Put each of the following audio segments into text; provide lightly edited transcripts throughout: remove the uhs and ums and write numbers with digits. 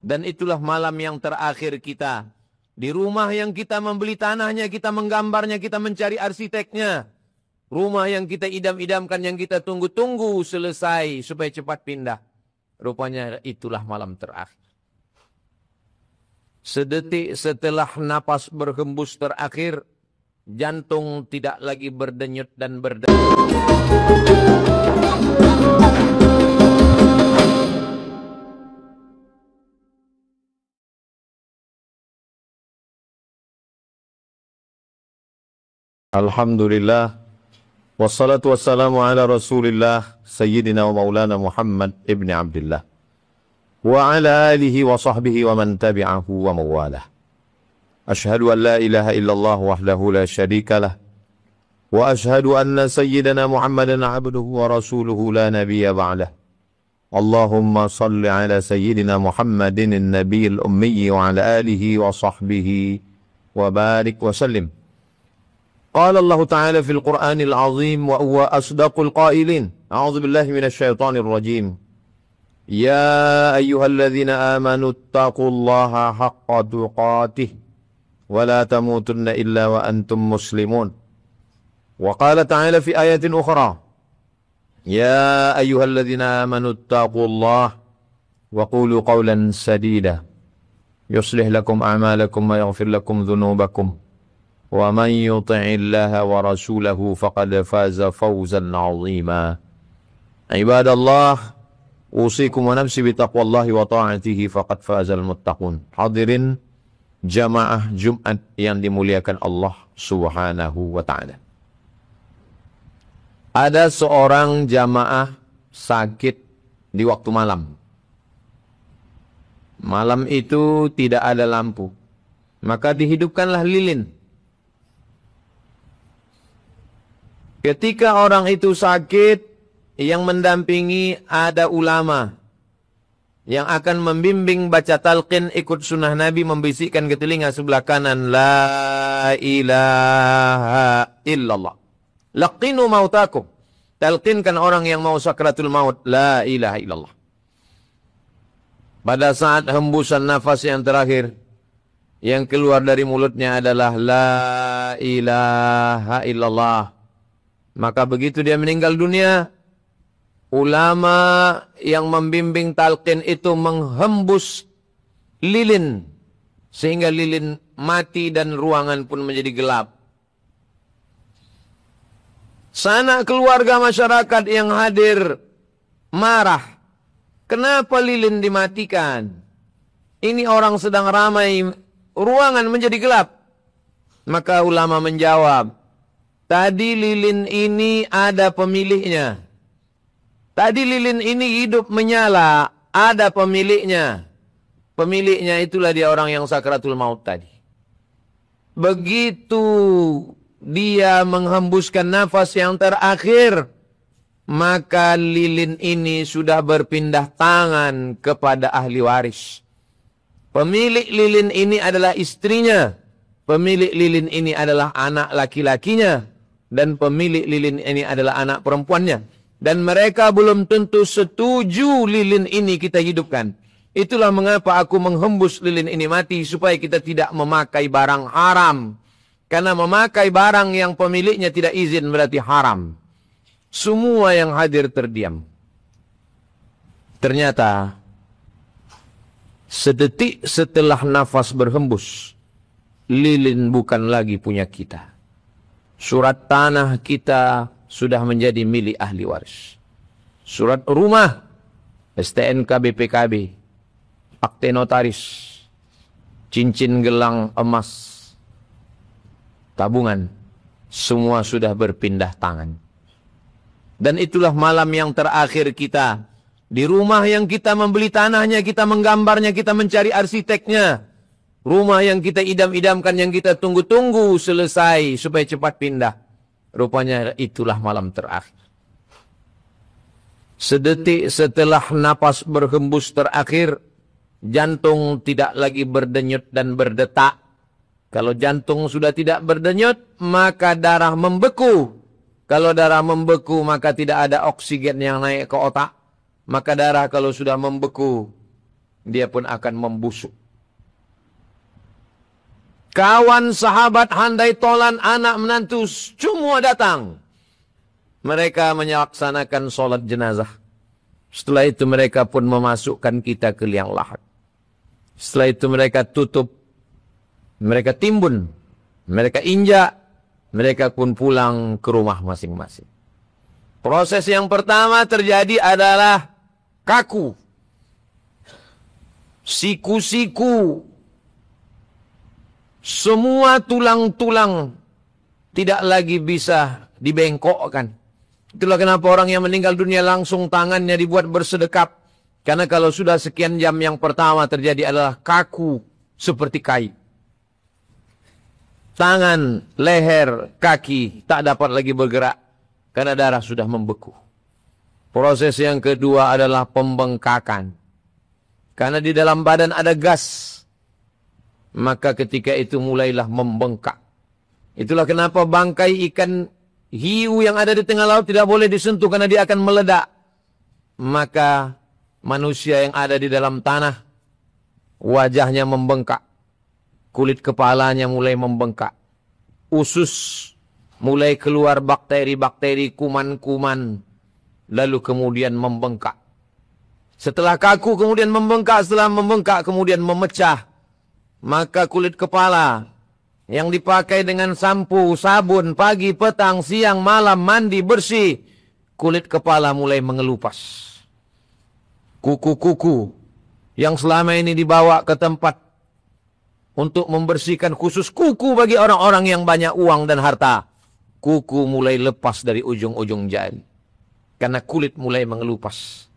Dan itulah malam yang terakhir kita. Di rumah yang kita membeli tanahnya, kita menggambarnya, kita mencari arsiteknya. Rumah yang kita idam-idamkan, yang kita tunggu-tunggu selesai supaya cepat pindah. Rupanya itulah malam terakhir. Sedetik setelah napas berhembus terakhir, jantung tidak lagi berdenyut dan berdetak. Alhamdulillah, wassalatu wassalamu ala rasulillah, sayyidina wa maulana Muhammad ibn Abdullah, wa ala alihi wa sahbihi wa man tabi'ahu wa mawalah. Ashhadu an la ilaha illallah wahdahu la syarika lah, wa ashhadu anna sayyidina Muhammadan abduhu wa rasuluhu la nabiyya ba'dah. Allahumma salli ala sayyidina Muhammadin an-nabiyil ummi wa ala alihi wa sahbihi wa barik wa sallim. قال الله تعالى في القرآن العظيم وهو أصدق القائلين أعوذ بالله من الشيطان الرجيم يا أيها الذين آمنوا اتقوا الله حق تقاته ولا تموتن إلا وأنتم مسلمون وقال تعالى في آية أخرى يا أيها الذين آمنوا اتقوا الله وقولوا قولا سديدا يصلح لكم أعمالكم ويغفر لكم ذنوبكم وَمَنْ يُطِعِ اللَّهَ وَرَسُولَهُ فَقَدْ فَازَ فَوْزًا عَظِيمًا عِبَادَ اللَّهِ أُوصِيكُمْ وَنَفْسِي بِتَقْوَى اللَّهِ وَطَاعَتِهِ فَقَدْ فَازَ الْمُتَّقُونَ. Hadirin jamaah Jumat yang dimuliakan Allah Subhanahu wa Ta'ala. Ada seorang jamaah sakit di waktu malam. Malam itu tidak ada lampu, maka dihidupkanlah lilin. Ketika orang itu sakit, yang mendampingi ada ulama yang akan membimbing baca talqin ikut sunnah Nabi, membisikkan ke telinga sebelah kanan, La ilaha illallah. Laqinu mautakum. Talqinkan orang yang mau sakratul maut, La ilaha illallah. Pada saat hembusan nafas yang terakhir, yang keluar dari mulutnya adalah La ilaha illallah. Maka begitu dia meninggal dunia, ulama yang membimbing talqin itu menghembus lilin, sehingga lilin mati dan ruangan pun menjadi gelap. Sanak keluarga masyarakat yang hadir marah. Kenapa lilin dimatikan? Ini orang sedang ramai, ruangan menjadi gelap. Maka ulama menjawab, tadi lilin ini ada pemiliknya. Tadi lilin ini hidup menyala, ada pemiliknya. Pemiliknya itulah dia orang yang sakratul maut tadi. Begitu dia menghembuskan nafas yang terakhir, maka lilin ini sudah berpindah tangan kepada ahli waris. Pemilik lilin ini adalah istrinya. Pemilik lilin ini adalah anak laki-lakinya. Dan pemilik lilin ini adalah anak perempuannya. Dan mereka belum tentu setuju lilin ini kita hidupkan. Itulah mengapa aku menghembus lilin ini mati, supaya kita tidak memakai barang haram. Karena memakai barang yang pemiliknya tidak izin berarti haram. Semua yang hadir terdiam. Ternyata sedetik setelah nafas berhembus, lilin bukan lagi punya kita. Surat tanah kita sudah menjadi milik ahli waris. Surat rumah, STNK BPKB, akte notaris, cincin gelang emas, tabungan, semua sudah berpindah tangan. Dan itulah malam yang terakhir kita. Di rumah yang kita membeli tanahnya, kita menggambarnya, kita mencari arsiteknya. Rumah yang kita idam-idamkan, yang kita tunggu-tunggu selesai supaya cepat pindah. Rupanya itulah malam terakhir. Sedetik setelah napas berhembus terakhir, jantung tidak lagi berdenyut dan berdetak. Kalau jantung sudah tidak berdenyut, maka darah membeku. Kalau darah membeku, maka tidak ada oksigen yang naik ke otak. Maka darah kalau sudah membeku, dia pun akan membusuk. Kawan, sahabat, handai tolan, anak, menantu, semua datang. Mereka melaksanakan sholat jenazah. Setelah itu mereka pun memasukkan kita ke liang lahat. Setelah itu mereka tutup, mereka timbun, mereka injak, mereka pun pulang ke rumah masing-masing. Proses yang pertama terjadi adalah kaku. Siku-siku, semua tulang-tulang tidak lagi bisa dibengkokkan. Itulah kenapa orang yang meninggal dunia langsung tangannya dibuat bersedekap. Karena kalau sudah sekian jam yang pertama terjadi adalah kaku seperti kayu. Tangan, leher, kaki tak dapat lagi bergerak karena darah sudah membeku. Proses yang kedua adalah pembengkakan. Karena di dalam badan ada gas. Maka ketika itu mulailah membengkak. Itulah kenapa bangkai ikan hiu yang ada di tengah laut tidak boleh disentuh karena dia akan meledak. Maka manusia yang ada di dalam tanah, wajahnya membengkak. Kulit kepalanya mulai membengkak. Usus mulai keluar bakteri-bakteri, kuman-kuman. Lalu kemudian membengkak. Setelah kaku kemudian membengkak. Setelah membengkak kemudian memecah. Maka kulit kepala yang dipakai dengan sampo, sabun, pagi, petang, siang, malam, mandi, bersih. Kulit kepala mulai mengelupas. Kuku-kuku yang selama ini dibawa ke tempat untuk membersihkan khusus kuku bagi orang-orang yang banyak uang dan harta. Kuku mulai lepas dari ujung-ujung jari. Karena kulit mulai mengelupas.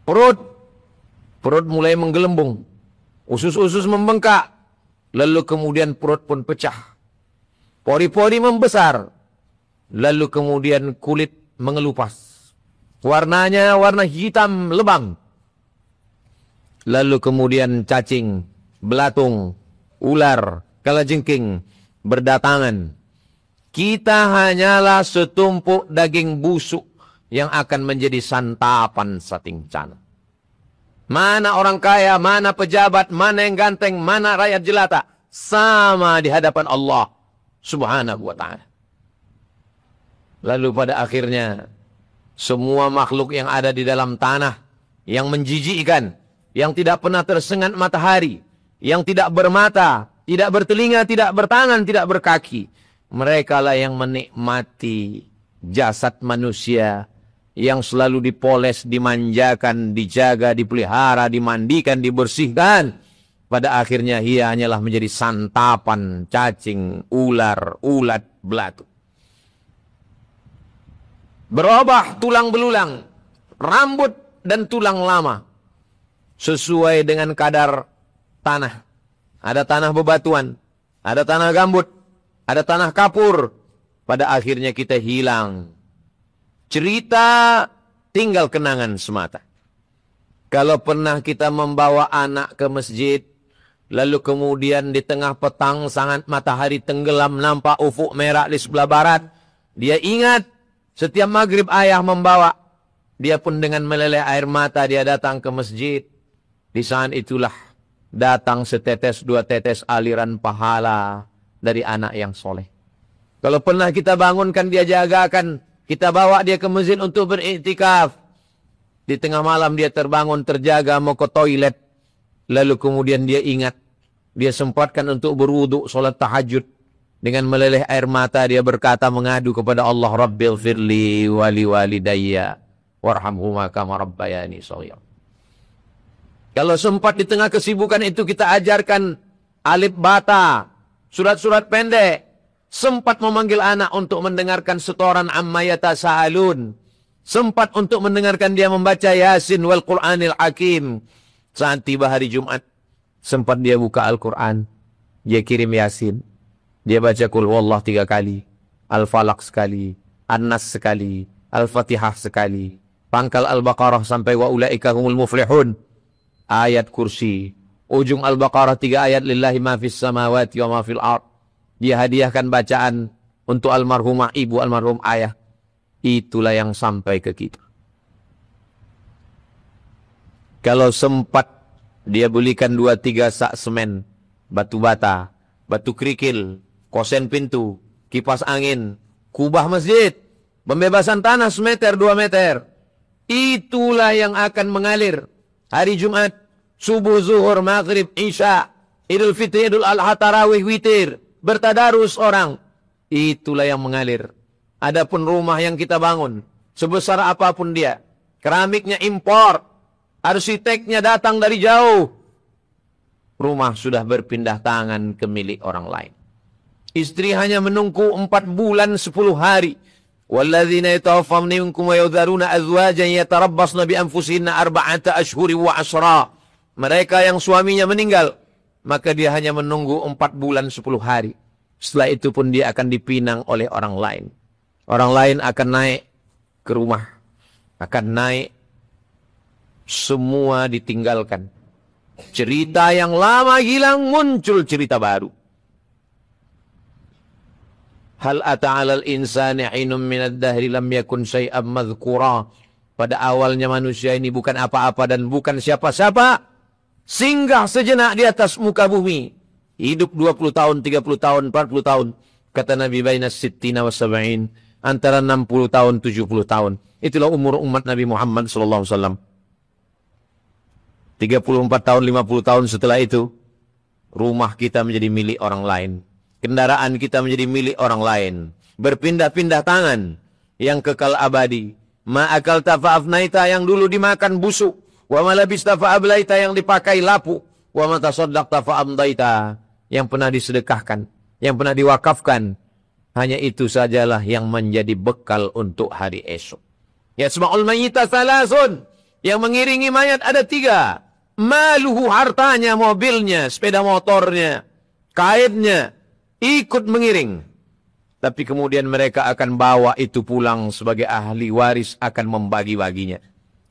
Perut mulai menggelembung. Usus-usus membengkak. Lalu kemudian perut pun pecah. Pori-pori membesar. Lalu kemudian kulit mengelupas. Warnanya warna hitam lebam. Lalu kemudian cacing, belatung, ular, kalajengking berdatangan. Kita hanyalah setumpuk daging busuk yang akan menjadi santapan satingcana. Mana orang kaya, mana pejabat, mana yang ganteng, mana rakyat jelata. Sama di hadapan Allah subhanahu wa ta'ala. Lalu pada akhirnya, semua makhluk yang ada di dalam tanah, yang menjijikkan, yang tidak pernah tersengat matahari, yang tidak bermata, tidak bertelinga, tidak bertangan, tidak berkaki. Mereka lah yang menikmati jasad manusia, yang selalu dipoles, dimanjakan, dijaga, dipelihara, dimandikan, dibersihkan. Pada akhirnya ia hanyalah menjadi santapan cacing, ular, ulat, belatung. Berubah tulang belulang, rambut dan tulang lama. Sesuai dengan kadar tanah. Ada tanah bebatuan, ada tanah gambut, ada tanah kapur. Pada akhirnya kita hilang. Cerita tinggal kenangan semata. Kalau pernah kita membawa anak ke masjid, lalu kemudian di tengah petang sangat matahari tenggelam, nampak ufuk merah di sebelah barat. Dia ingat setiap maghrib ayah membawa. Dia pun dengan meleleh air mata dia datang ke masjid. Di saat itulah datang setetes dua tetes aliran pahala dari anak yang soleh. Kalau pernah kita bangunkan dia jagakan, kita bawa dia ke masjid untuk beriktikaf. Di tengah malam dia terbangun, terjaga, mau ke toilet. Lalu kemudian dia ingat. Dia sempatkan untuk berwudu, sholat tahajud. Dengan meleleh air mata dia berkata, mengadu kepada Allah. Rabbil firli wali walidayya. Warhamhuma kama rabbayani shaghira. Kalau sempat di tengah kesibukan itu kita ajarkan alif bata, surat-surat pendek. Sempat memanggil anak untuk mendengarkan setoran amma yatasaalun. Sempat untuk mendengarkan dia membaca Yasin wal Qur'anil Hakim. Saat tiba hari Jumat, sempat dia buka Al-Quran. Dia kirim Yasin. Dia baca Qul Huwallah 3 kali. Al-Falaq sekali. An-Nas sekali. Al-Fatihah sekali. Pangkal Al-Baqarah sampai wa ulaika humul muflihun. Ayat kursi. Ujung Al-Baqarah 3 ayat. Lillahi ma fis samawati wa ma fil ard. Dia hadiahkan bacaan untuk almarhumah ibu, almarhum ayah. Itulah yang sampai ke kita. Kalau sempat Dia belikan 2-3 sak semen, batu bata, batu kerikil, kosen pintu, kipas angin, kubah masjid, pembebasan tanah semeter 2 meter. Itulah yang akan mengalir hari Jumat, subuh, zuhur, maghrib, isya, Idul Fitri, Idul Adha, tarawih, witir, bertadarus orang. Itulah yang mengalir. Adapun rumah yang kita bangun, sebesar apapun dia, keramiknya impor, arsiteknya datang dari jauh, rumah sudah berpindah tangan ke milik orang lain. Istri hanya menunggu 4 bulan 10 hari. Walladzina yatawaffawna minkum wa yadharuna azwajan yatarabbasna bi anfusihinna 4 ashhurin wa 'ashra. Mereka yang suaminya meninggal, maka dia hanya menunggu 4 bulan 10 hari. Setelah itu pun dia akan dipinang oleh orang lain. Orang lain akan naik ke rumah, akan naik, semua ditinggalkan. Cerita yang lama hilang, muncul cerita baru. Hal ata 'alal insani 'ainun minad dahri lam yakun syai'an madhkura. Pada awalnya manusia ini bukan apa-apa dan bukan siapa-siapa. Singgah sejenak di atas muka bumi. Hidup 20 tahun, 30 tahun, 40 tahun. Kata Nabi, baina sittina wa sab'in. Antara 60 tahun, 70 tahun. Itulah umur umat Nabi Muhammad SAW. 34 tahun, 50 tahun setelah itu, rumah kita menjadi milik orang lain. Kendaraan kita menjadi milik orang lain. Berpindah-pindah tangan. Yang kekal abadi. Ma'akal tafa'afnaita, yang dulu dimakan busuk. Wa malabis tafa'ablaita, yang dipakai lapuk. Wa matasaddaq tafa'amdaita, yang pernah disedekahkan, yang pernah diwakafkan. Hanya itu sajalah yang menjadi bekal untuk hari esok. Yasma'ul mayyita salasun, yang mengiringi mayat ada 3. Maluhu, hartanya, mobilnya, sepeda motornya, kainnya, ikut mengiring. Tapi kemudian mereka akan bawa itu pulang sebagai ahli waris, akan membagi-baginya.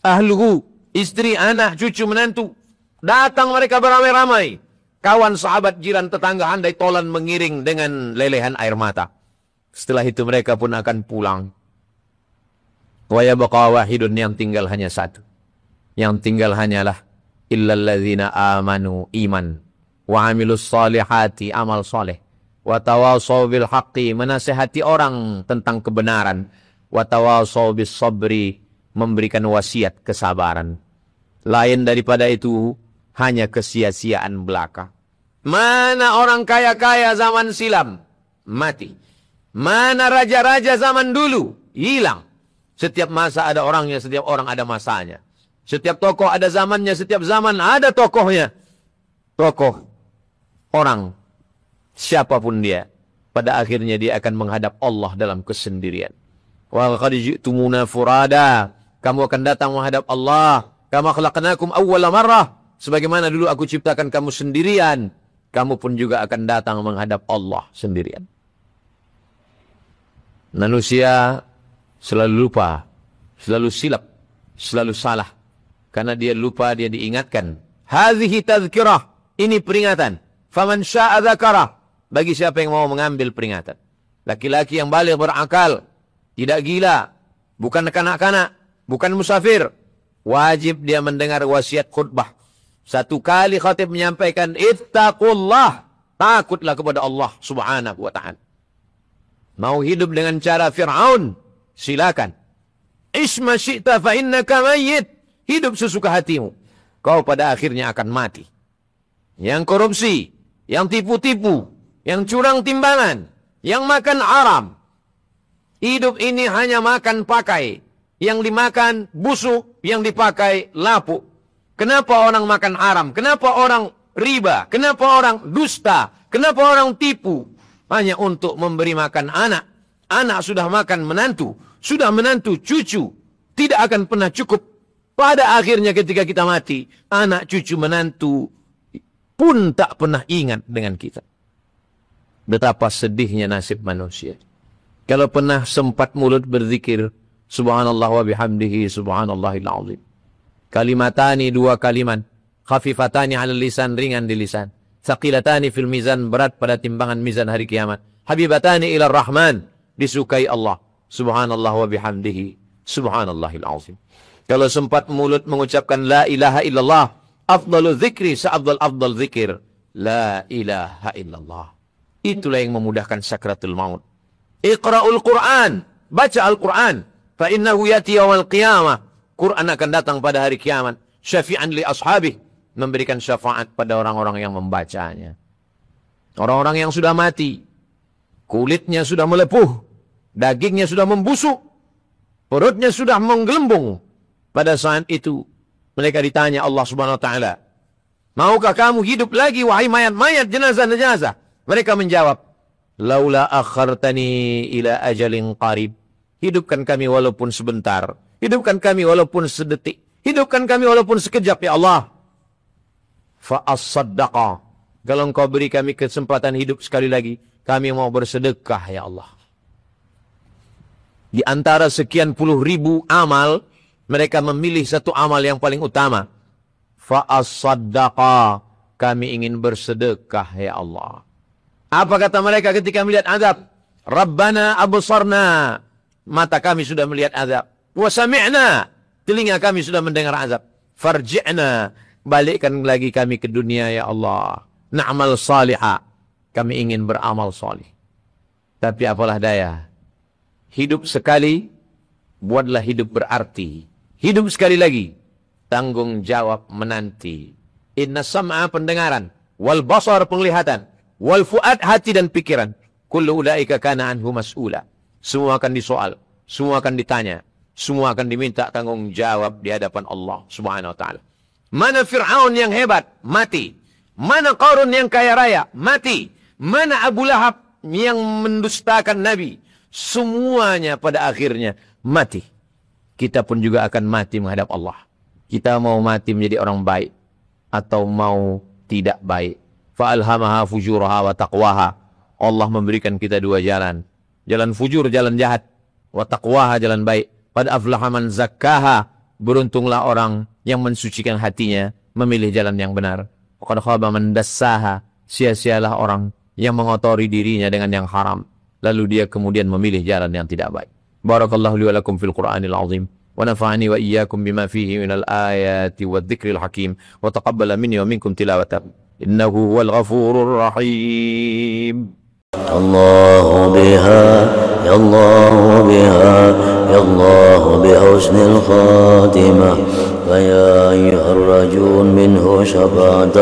Ahluhu, istri, anak, cucu, menantu. Datang mereka beramai-ramai. Kawan, sahabat, jiran, tetangga, handai tolan mengiring dengan lelehan air mata. Setelah itu mereka pun akan pulang. Wa yabqa wahidun, yang tinggal hanya satu. Yang tinggal hanyalah illalladzina amanu, iman, wa amilus salihati, amal soleh, wa tawasaw bil haqqi, menasihati orang tentang kebenaran, wa tawasaw bis sabri, memberikan wasiat kesabaran. Lain daripada itu hanya kesia-siaan belaka. Mana orang kaya-kaya zaman silam? Mati. Mana raja-raja zaman dulu? Hilang. Setiap masa ada orangnya, setiap orang ada masanya. Setiap tokoh ada zamannya, setiap zaman ada tokohnya. Tokoh, orang, siapapun dia, pada akhirnya dia akan menghadap Allah dalam kesendirian. Wa qad ji'tumuna furada, kamu akan datang menghadap Allah. Kama khalaqnakum awwala marrah, sebagaimana dulu aku ciptakan kamu sendirian, kamu pun juga akan datang menghadap Allah sendirian. Manusia selalu lupa, selalu silap, selalu salah. Karena dia lupa, dia diingatkan. Hadhihi tadhkirah, ini peringatan. Faman sya'a dzakarah, bagi siapa yang mau mengambil peringatan. Laki-laki yang baligh berakal, tidak gila, bukan kanak-kanak, bukan musafir, wajib dia mendengar wasiat khutbah. 1 kali khatib menyampaikan, ittaqullah, takutlah kepada Allah subhanahu wa ta'ala. Mau hidup dengan cara Fir'aun, silakan. Isma syi'ta fa innaka mayyit, hidup sesuka hatimu, kau pada akhirnya akan mati. Yang korupsi, yang tipu-tipu, yang curang timbangan, yang makan haram, hidup ini hanya makan pakai. Yang dimakan busuk, yang dipakai lapuk. Kenapa orang makan haram? Kenapa orang riba? Kenapa orang dusta? Kenapa orang tipu? Hanya untuk memberi makan anak. Anak sudah makan menantu. Sudah menantu cucu. Tidak akan pernah cukup. Pada akhirnya ketika kita mati, anak cucu menantu pun tak pernah ingat dengan kita. Betapa sedihnya nasib manusia. Kalau pernah sempat mulut berzikir, subhanallah wa bihamdihi subhanallahil azim. Kalimatani, 2 kalimat. Khafifatani 'alal lisan, ringan di lisan. Thaqilatani fil mizan, berat pada timbangan mizan hari kiamat. Habibatani ilar rahman, disukai Allah. Subhanallah wa bihamdihi subhanallahil azim. Kalau sempat mulut mengucapkan la ilaha illallah, Afdalu dzikri afdal zikir la ilaha illallah. Itulah yang memudahkan sakratul maut. Iqra'ul Qur'an, baca Al-Qur'an, fa innahu yati yaumil qiyamah. Quran akan datang pada hari kiamat, syafi'an li ashabih, memberikan syafaat pada orang-orang yang membacanya. Orang-orang yang sudah mati, kulitnya sudah melepuh, dagingnya sudah membusuk, perutnya sudah menggelembung. Pada saat itu mereka ditanya Allah Subhanahu wa taala, "Maukah kamu hidup lagi wahai mayat-mayat, jenazah-jenazah?" Mereka menjawab, "Laula akhartani ila ajalin qarib." Hidupkan kami walaupun sebentar, hidupkan kami walaupun sedetik, hidupkan kami walaupun sekejap ya Allah. Fa as-saddaqa. Kalau engkau beri kami kesempatan hidup sekali lagi, kami mau bersedekah ya Allah. Di antara sekian puluh ribu amal, mereka memilih satu amal yang paling utama. Fa as-saddaqa. Kami ingin bersedekah ya Allah. Apa kata mereka ketika melihat azab? Rabbana absarna. Mata kami sudah melihat azab. Wa sami'na. Telinga kami sudah mendengar azab. Farji'na. Balikkan lagi kami ke dunia ya Allah. Na'mal salihah. Kami ingin beramal salih. Tapi apalah daya. Hidup sekali, buatlah hidup berarti. Hidup sekali lagi, tanggung jawab menanti. Inna sam'a pendengaran, wal basar penglihatan, wal fuad hati dan pikiran. Kullu ulaika kana anhu mas'ula. Semua akan disoal, semua akan ditanya, semua akan diminta tanggung jawab di hadapan Allah Subhanahu wa taala. Mana Fir'aun yang hebat? Mati. Mana Qarun yang kaya raya? Mati. Mana Abu Lahab yang mendustakan Nabi? Semuanya pada akhirnya mati. Kita pun juga akan mati menghadap Allah. Kita mau mati menjadi orang baik atau mau tidak baik. Fa'alhamaha fujuraha wa taqwaha. Allah memberikan kita dua jalan. Jalan fujur, jalan jahat. Wa taqwaha, jalan baik. Qad aflaha man zakkaha. Beruntunglah orang yang mensucikan hatinya, memilih jalan yang benar. Qad khaba man dassaha. Sia-sialah orang yang mengotori dirinya dengan yang haram, lalu dia kemudian memilih jalan yang tidak baik. Barakallahu li wa lakum fil Qur'anil azim. ونفعني وإياكم بما فيه من الآيات والذكر الحكيم وتقبل مني ومنكم تلاوته إنه هو الغفور الرحيم. الله بها يا الله بها يا الله بحسن الخاتمة فيا أيها الرجل منه شفاعة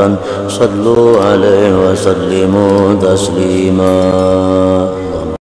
صلوا عليه وسلموا تسليما.